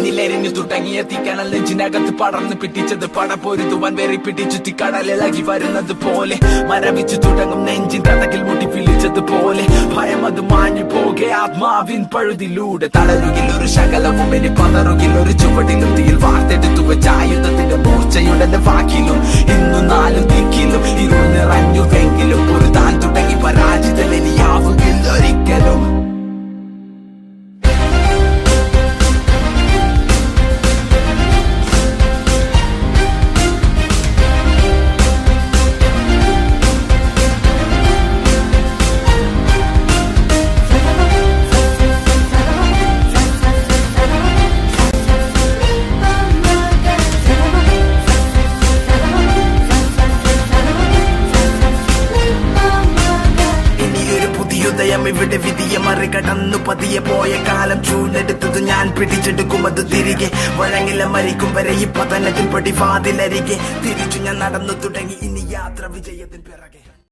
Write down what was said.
എന്നിലെരിഞ്ഞു തുടങ്ങിയ തീക്കണൽ നെഞ്ചിനകത്ത് പടർന്ന് പിടിച്ചത് പടപൊരുതുവാൻ വേറി പിടിച്ചു കടലിളകി വരുന്നത് പോലെ മരവിച്ചു തുടങ്ങും നെഞ്ചിൻ കഥകിൽ മുട്ടി പിളിച്ചതുപോലെ ഭയം അത് മാഞ്ഞു പോകെ ആത്മാവിൻ പഴുതിലൂടെ തളരുകിൽ ഒരു ശകലവും ഇനി പതറുകിൽ ഒരു ചുവടിലും തീയിൽ വാർത്തെടുത്തു വെച്ച ആയുധത്തിന്റെ മൂർച്ചയുടെ വാക്കിലും ഇന്നു നാലു ദിക്കിലും ഇരുൾ നിറഞ്ഞുവെങ്കിലും ഒരു താൻ തുടങ്ങി പരാജിതൻ ഇനിയാവുകിൽ ഒരിക്കലും. ഇവിടെ വിധിയെ മറികടന്നു പതിയെ പോയ കാലം ചൂടെടുത്തത് ഞാൻ പിടിച്ചെടുക്കും അത് തിരികെ വഴങ്ങില മരിക്കും വരെ ഈ പതനത്തിൻ പടിവാതിലരികെ തിരിച്ചു ഞാൻ നടന്നു തുടങ്ങി ഇനി യാത്ര വിജയത്തിൻ പിറകെ.